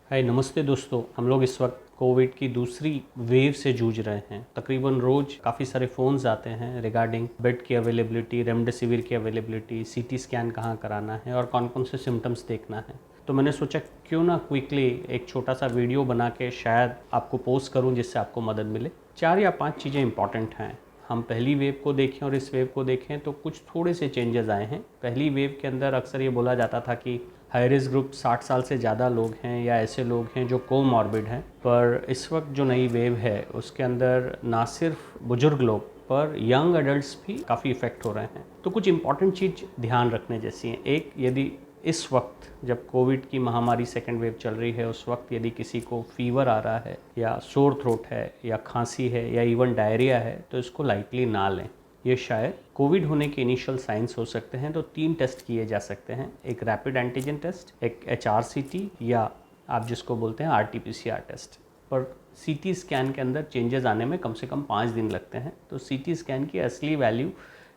हाय नमस्ते दोस्तों। हम लोग इस वक्त कोविड की दूसरी वेव से जूझ रहे हैं। तकरीबन रोज़ काफ़ी सारे फ़ोन्स आते हैं रिगार्डिंग बेड की अवेलेबिलिटी, रेमडेसिविर की अवेलेबिलिटी, सीटी स्कैन कहाँ कराना है और कौन कौन से सिम्टम्स देखना है। तो मैंने सोचा क्यों ना क्विकली एक छोटा सा वीडियो बना के शायद आपको पोस्ट करूं जिससे आपको मदद मिले। 4 या 5 चीज़ें इंपॉर्टेंट हैं। हम पहली वेव को देखें और इस वेव को देखें तो कुछ थोड़े से चेंजेस आए हैं। पहली वेव के अंदर अक्सर ये बोला जाता था कि हाई रिस्क ग्रुप 60 साल से ज़्यादा लोग हैं या ऐसे लोग हैं जो कोमॉर्बिड हैं, पर इस वक्त जो नई वेव है उसके अंदर ना सिर्फ बुजुर्ग लोग पर यंग एडल्ट्स भी काफ़ी इफ़ेक्ट हो रहे हैं। तो कुछ इंपॉर्टेंट चीज़ ध्यान रखने जैसी हैं। एक, यदि इस वक्त जब कोविड की महामारी सेकेंड वेव चल रही है उस वक्त यदि किसी को फीवर आ रहा है या सोर थ्रोट है या खांसी है या इवन डायरिया है तो इसको लाइटली ना लें। ये शायद कोविड होने के इनिशियल साइंस हो सकते हैं। तो 3 टेस्ट किए जा सकते हैं, एक रैपिड एंटीजन टेस्ट, एक HRCT या आप जिसको बोलते हैं RT-PCR टेस्ट। पर CT स्कैन के अंदर चेंजेस आने में कम से कम 5 दिन लगते हैं। तो CT स्कैन की असली वैल्यू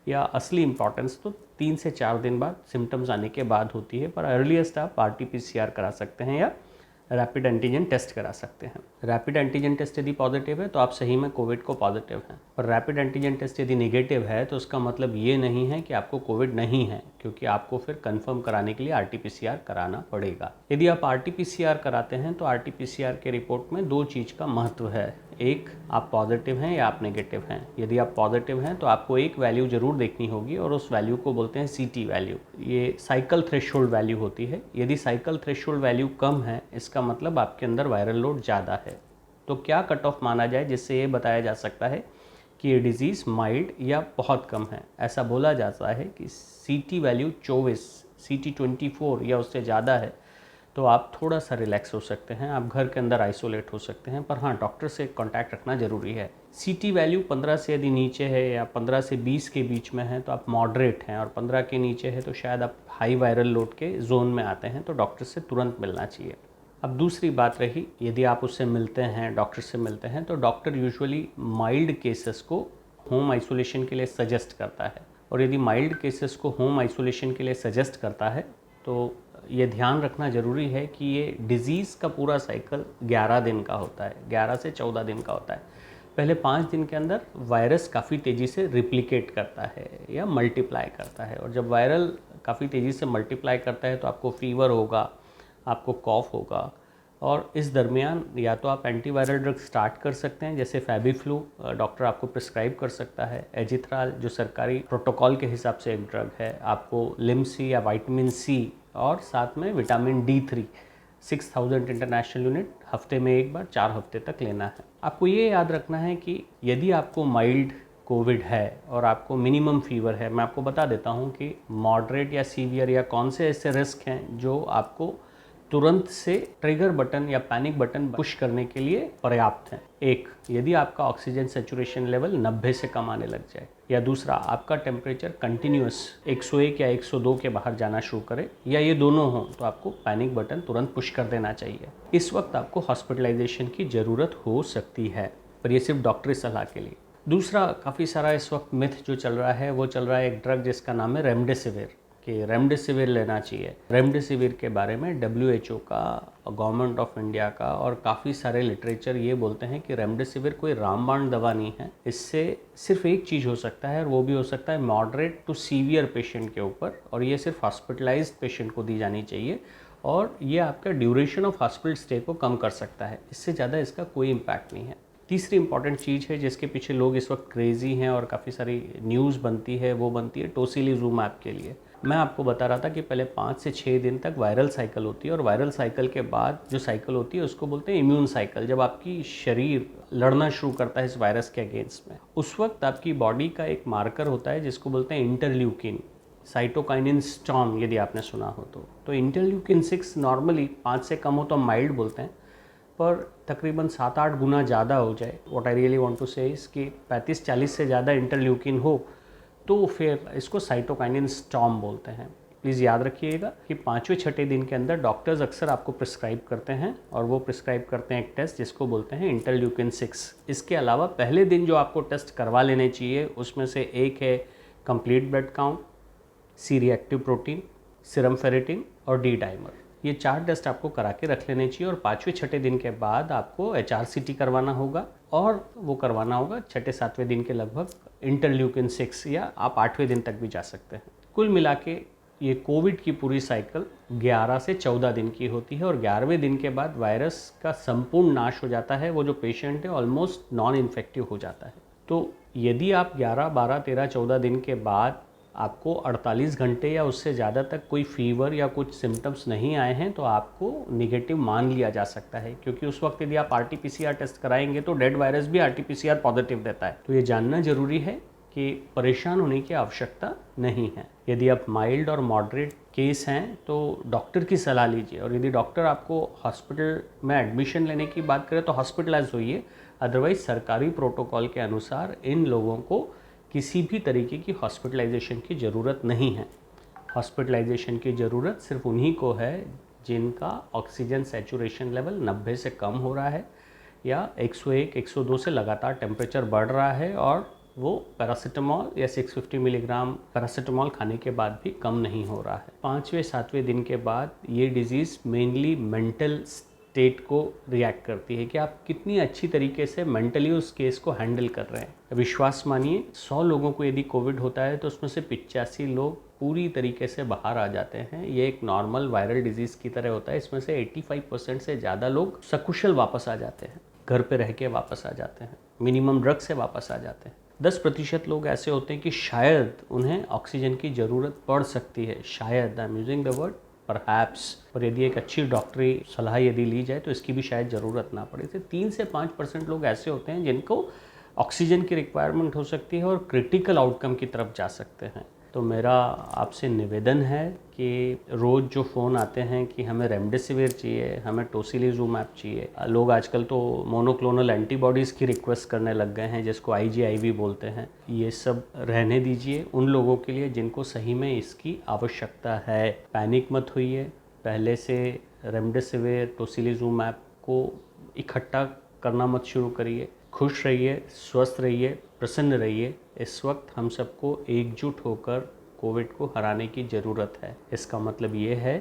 या असली इंपॉर्टेंस तो 3 से 4 दिन बाद सिम्टम्स आने के बाद होती है। पर अर्लीस्ट आप RT-PCR करा सकते हैं या रैपिड एंटीजन टेस्ट करा सकते हैं। रैपिड एंटीजन टेस्ट यदि पॉजिटिव है तो आप सही में कोविड को पॉजिटिव हैं, और रैपिड एंटीजन टेस्ट यदि नेगेटिव है तो उसका मतलब ये नहीं है कि आपको कोविड नहीं है, क्योंकि आपको फिर कंफर्म कराने के लिए RT-PCR कराना पड़ेगा। यदि आप RT-PCR कराते हैं तो RT-PCR के रिपोर्ट में 2 चीज़ का महत्व है। एक, आप पॉजिटिव हैं या आप नेगेटिव हैं। यदि आप पॉजिटिव हैं तो आपको एक वैल्यू ज़रूर देखनी होगी और उस वैल्यू को बोलते हैं CT वैल्यू। ये साइकिल थ्रेशोल्ड वैल्यू होती है। यदि साइकिल थ्रेशोल्ड वैल्यू कम है इसका मतलब आपके अंदर वायरल लोड ज़्यादा है। तो क्या कट ऑफ माना जाए जिससे ये बताया जा सकता है कि ये डिज़ीज़ माइल्ड या बहुत कम है। ऐसा बोला जाता है कि CT वैल्यू 24, CT 24 या उससे ज़्यादा है तो आप थोड़ा सा रिलैक्स हो सकते हैं, आप घर के अंदर आइसोलेट हो सकते हैं। पर हाँ, डॉक्टर से कांटेक्ट रखना ज़रूरी है। CT वैल्यू 15 से यदि नीचे है या 15 से 20 के बीच में है तो आप मॉडरेट हैं, और 15 के नीचे है तो शायद आप हाई वायरल लोड के जोन में आते हैं, तो डॉक्टर से तुरंत मिलना चाहिए। अब दूसरी बात रही, यदि आप उससे मिलते हैं, डॉक्टर से मिलते हैं, तो डॉक्टर यूजुअली माइल्ड केसेस को होम आइसोलेशन के लिए सजेस्ट करता है। और यदि माइल्ड केसेस को होम आइसोलेशन के लिए सजेस्ट करता है तो ये ध्यान रखना ज़रूरी है कि ये डिज़ीज़ का पूरा साइकिल 11 दिन का होता है, 11 से 14 दिन का होता है। पहले 5 दिन के अंदर वायरस काफ़ी तेज़ी से रिप्लिकेट करता है या मल्टीप्लाई करता है, और जब वायरल काफ़ी तेज़ी से मल्टीप्लाई करता है तो आपको फीवर होगा, आपको कॉफ होगा, और इस दरमियान या तो आप एंटीवायरल ड्रग स्टार्ट कर सकते हैं, जैसे फेबिफ्लू डॉक्टर आपको प्रिस्क्राइब कर सकता है, एजिथ्राल जो सरकारी प्रोटोकॉल के हिसाब से एक ड्रग है, आपको लिम्सी या विटामिन C और साथ में विटामिन D3 6000 इंटरनेशनल यूनिट हफ्ते में एक बार 4 हफ्ते तक लेना है। आपको ये याद रखना है कि यदि आपको माइल्ड कोविड है और आपको मिनिमम फीवर है, मैं आपको बता देता हूँ कि मॉडरेट या सीवियर या कौन से ऐसे रिस्क हैं जो आपको तुरंत से ट्रिगर बटन या पैनिक बटन पुश करने के लिए पर्याप्त हैं। एक, यदि आपका ऑक्सीजन सैचुरेशन लेवल 90 से कम आने लग जाए, या दूसरा आपका टेम्परेचर कंटिन्यूस 101 या 102 के बाहर जाना शुरू करे, या ये दोनों हों तो आपको पैनिक बटन तुरंत पुश कर देना चाहिए। इस वक्त आपको हॉस्पिटलाइजेशन की ज़रूरत हो सकती है, पर ये सिर्फ डॉक्टरी सलाह के लिए। दूसरा, काफ़ी सारा इस वक्त मिथ जो चल रहा है वो चल रहा है एक ड्रग जिसका नाम है रेमडेसिविर, कि रेमडेसिविर लेना चाहिए। रेमडेसिविर के बारे में WHO का, गवर्नमेंट ऑफ इंडिया का और काफ़ी सारे लिटरेचर ये बोलते हैं कि रेमडेसिविर कोई रामबाण दवा नहीं है। इससे सिर्फ एक चीज़ हो सकता है और वो भी हो सकता है मॉडरेट टू सीवियर पेशेंट के ऊपर, और ये सिर्फ हॉस्पिटलाइज्ड पेशेंट को दी जानी चाहिए, और ये आपका ड्यूरेशन ऑफ हॉस्पिटल स्टे को कम कर सकता है। इससे ज़्यादा इसका कोई इम्पैक्ट नहीं है। तीसरी इंपॉर्टेंट चीज़ है जिसके पीछे लोग इस वक्त क्रेजी हैं और काफ़ी सारी न्यूज़ बनती है, वो बनती है टोसिलिजुमैब के लिए। मैं आपको बता रहा था कि पहले 5 से 6 दिन तक वायरल साइकिल होती है, और वायरल साइकिल के बाद जो साइकिल होती है उसको बोलते हैं इम्यून साइकिल। जब आपकी शरीर लड़ना शुरू करता है इस वायरस के अगेंस्ट में, उस वक्त आपकी बॉडी का एक मार्कर होता है जिसको बोलते हैं इंटरल्यूकिन, साइटोकाइनिन स्टॉर्म, यदि आपने सुना हो तो इंटरल्यूकिन 6 नॉर्मली 5 से कम हो तो माइल्ड बोलते हैं, पर तकरीबन 7-8 गुना ज़्यादा हो जाए, what I really want to say इस कि 35-40 से ज़्यादा इंटरल्यूकिन हो तो फिर इसको साइटोकाइनिन स्टॉर्म बोलते हैं। प्लीज़ याद रखिएगा कि 5वें-6ठे दिन के अंदर डॉक्टर्स अक्सर आपको प्रिस्क्राइब करते हैं, और वो प्रिस्क्राइब करते हैं एक टेस्ट जिसको बोलते हैं इंटरल्यूकिन 6। इसके अलावा पहले दिन जो आपको टेस्ट करवा लेने चाहिए उसमें से एक है complete blood count, C reactive protein, serum ferritin और D डाइमर। ये 4 टेस्ट आपको करा के रख लेने चाहिए और 5वें 6ठे दिन के बाद आपको HRCT करवाना होगा और वो करवाना होगा 6ठे 7वें दिन के लगभग इंटरल्यूकिन 6 या आप 8वें दिन तक भी जा सकते हैं। कुल मिला के ये कोविड की पूरी साइकिल 11 से 14 दिन की होती है और 11वें दिन के बाद वायरस का संपूर्ण नाश हो जाता है। वो जो पेशेंट है ऑलमोस्ट नॉन इन्फेक्टिव हो जाता है। तो यदि आप 11, 12, 13, 14 दिन के बाद आपको 48 घंटे या उससे ज़्यादा तक कोई फीवर या कुछ सिम्टम्स नहीं आए हैं तो आपको निगेटिव मान लिया जा सकता है, क्योंकि उस वक्त यदि आप RT-PCR टेस्ट कराएंगे तो डेड वायरस भी RT-PCR पॉजिटिव देता है। तो ये जानना जरूरी है कि परेशान होने की आवश्यकता नहीं है। यदि आप माइल्ड और मॉडरेट केस हैं तो डॉक्टर की सलाह लीजिए और यदि डॉक्टर आपको हॉस्पिटल में एडमिशन लेने की बात करें तो हॉस्पिटलाइज होइए। अदरवाइज सरकारी प्रोटोकॉल के अनुसार इन लोगों को किसी भी तरीके की हॉस्पिटलाइजेशन की ज़रूरत नहीं है। हॉस्पिटलाइजेशन की ज़रूरत सिर्फ उन्हीं को है जिनका ऑक्सीजन सैचुरेशन लेवल 90 से कम हो रहा है या 101, 102 से लगातार टेम्परेचर बढ़ रहा है और वो पैरासीटामॉल या 650 मिलीग्राम पैरासीटामॉल खाने के बाद भी कम नहीं हो रहा है। 5वें 7वें दिन के बाद ये डिज़ीज़ मेनली मेंटल स्टेट को रिएक्ट करती है कि आप कितनी अच्छी तरीके से मेंटली उस केस को हैंडल कर रहे हैं। विश्वास मानिए 100 लोगों को यदि कोविड होता है तो उसमें से 85 लोग पूरी तरीके से बाहर आ जाते हैं। ये एक नॉर्मल वायरल डिजीज़ की तरह होता है। इसमें से 85% से ज़्यादा लोग सकुशल वापस आ जाते हैं, घर पे रह के वापस आ जाते हैं, मिनिमम ड्रग से वापस आ जाते हैं। 10% लोग ऐसे होते हैं कि शायद उन्हें ऑक्सीजन की ज़रूरत पड़ सकती है, शायद, I am using the word perhaps, और यदि एक अच्छी डॉक्टरी सलाह यदि ली जाए तो इसकी भी शायद ज़रूरत ना पड़े। तो 3 से 5% लोग ऐसे होते हैं जिनको ऑक्सीजन की रिक्वायरमेंट हो सकती है और क्रिटिकल आउटकम की तरफ जा सकते हैं। तो मेरा आपसे निवेदन है कि रोज़ जो फ़ोन आते हैं कि हमें रेमडेसिविर चाहिए, हमें टोसिलिजुमैब चाहिए, लोग आजकल तो मोनोक्लोनल एंटीबॉडीज़ की रिक्वेस्ट करने लग गए हैं जिसको IgIV बोलते हैं। ये सब रहने दीजिए उन लोगों के लिए जिनको सही में इसकी आवश्यकता है। पैनिक मत होइए, पहले से रेमडेसिविर टोसिलिजुमैब को इकट्ठा करना मत शुरू करिए। खुश रहिए, स्वस्थ रहिए, प्रसन्न रहिए। इस वक्त हम सबको एकजुट होकर कोविड को हराने की ज़रूरत है। इसका मतलब ये है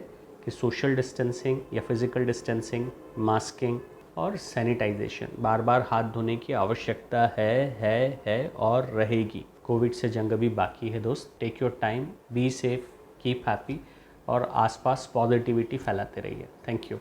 कि सोशल डिस्टेंसिंग या फिज़िकल डिस्टेंसिंग, मास्किंग और सैनिटाइजेशन, बार बार हाथ धोने की आवश्यकता है और रहेगी। कोविड से जंग अभी बाकी है दोस्त। Take your time, be safe, keep happy और आसपास पॉजिटिविटी फैलाते रहिए। Thank you.